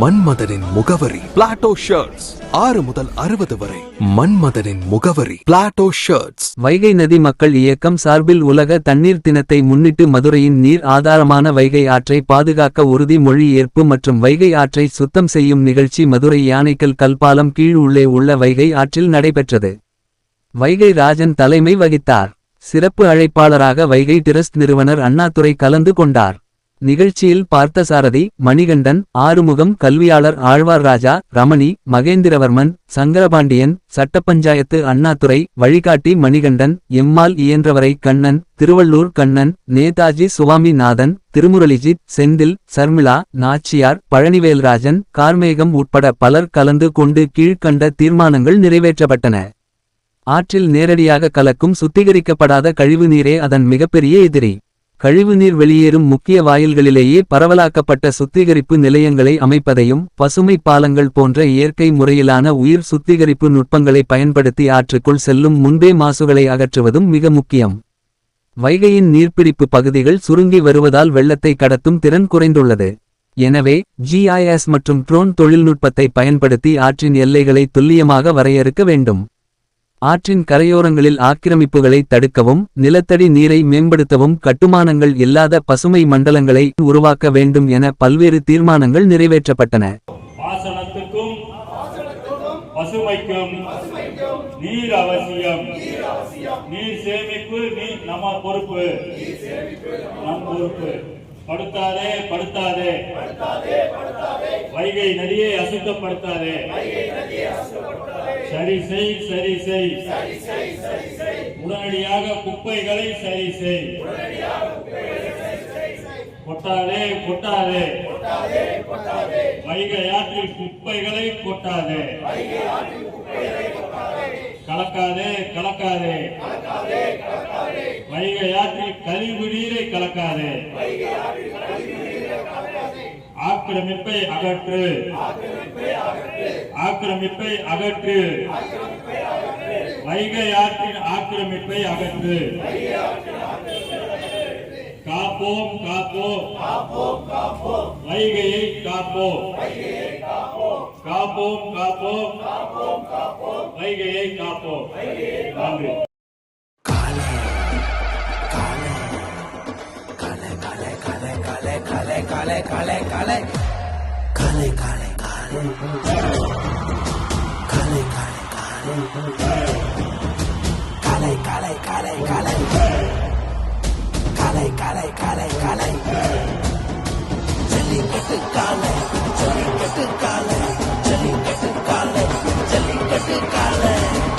மன்மதனின் முகவரி Plato shirts. 6 முதல் 60 வரை. மன்மதனின் முகவரி பிளாட்டோ ஷர்ட்ஸ். வைகை நதி மக்கள் இயக்கம் சார்பில் உலக தண்ணீர் தினத்தை முன்னிட்டு மதுரையின் நீர் ஆதாரமான வைகை ஆற்றை பாதுகாக்க உறுதி மொழி ஏற்பு மற்றும் வைகை ஆற்றை சுத்தம் செய்யும் நிகழ்ச்சி மதுரை யானைக்கல் கல்பாலம் கீழ் உள்ளே உள்ள வைகை ஆற்றில் நடைபெற்றது. வைகை ராஜன் தலைமை வகித்தார். சிறப்பு அழைப்பாளராக வைகை டிரஸ்ட் நிறுவனர் அண்ணாதுரை கலந்து கொண்டார். நிகழ்ச்சியில் பார்த்தசாரதி, மணிகண்டன், ஆறுமுகம், கல்வியாளர் ஆழ்வார் ராஜா, ரமணி, மகேந்திரவர்மன், சங்கரபாண்டியன், சட்டப்பஞ்சாயத்து அண்ணாதுரை, வழிகாட்டி மணிகண்டன், எம்மால் இயன்றவரை கண்ணன், திருவள்ளூர் கண்ணன், நேதாஜி சுவாமிநாதன், திருமுரளிஜித், செந்தில், சர்மிளா, நாச்சியார், பழனிவேல்ராஜன், கார்மேகம் உட்பட பலர் கலந்து கொண்டு கீழ்க்கண்ட தீர்மானங்கள் நிறைவேற்றப்பட்டன. ஆற்றில் நேரடியாக கலக்கும் சுத்திகரிக்கப்படாத கழிவுநீரே அதன் மிகப்பெரிய எதிரி. கழிவுநீர் வெளியேறும் முக்கிய வாயில்களிலேயே பரவலாக்கப்பட்ட சுத்திகரிப்பு நிலையங்களை அமைப்பதையும் பசுமை பாலங்கள் போன்ற இயற்கை முறையிலான உயிர் சுத்திகரிப்பு நுட்பங்களை பயன்படுத்தி ஆற்றுக்குள் செல்லும் முன்பே மாசுகளை அகற்றுவதும் மிக முக்கியம். வைகையின் நீர்பிடிப்பு பகுதிகள் சுருங்கி வருவதால் வெள்ளத்தை கடத்தும் திறன் குறைந்துள்ளது. எனவே GIS மற்றும் ட்ரோன் தொழில்நுட்பத்தை பயன்படுத்தி ஆற்றின் எல்லைகளை துல்லியமாக வரையறுக்க வேண்டும். ஆற்றின் கரையோரங்களில் ஆக்கிரமிப்புகளை தடுக்கவும் நிலத்தடி நீரை மேம்படுத்தவும் கட்டுமானங்கள் இல்லாத பசுமை மண்டலங்களை உருவாக்க வேண்டும் என பல்வேறு தீர்மானங்கள் நிறைவேற்றப்பட்டன. பாசனத்துக்கும் பசுமைக்கும் நீர் அவசியம். நீர் சேமிப்பு நம்ம பொறுப்பு. நம் பொறுப்பு. படுத்தாதே படுத்தாதே வைகை நதியை அசுத்தப்படுத்தாதே. சரி செய் சரி செய். உடனடியாக குப்பைகளை சரி செய். கொட்டாதே கொட்டாதே. வைகை ஆற்றில் குப்பைகளை கொட்டாதே. கலக்காதே கலக்காதே. வைகை ஆற்றில் கழிவு நீரை கலக்காதே. ஆக்கிரமிப்பை அகற்று. ஆக்கிரமிப்பை அகற்று. வைகை ஆற்றின் ஆக்கிரமிப்பை அகற்று. காப்போம் காப்போம். வைகையை காப்போம். காப்போம் காப்போம். வைகையை காப்போம். நன்றி.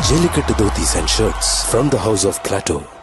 Jellicate Dhotis and shirts from the house of Plateau.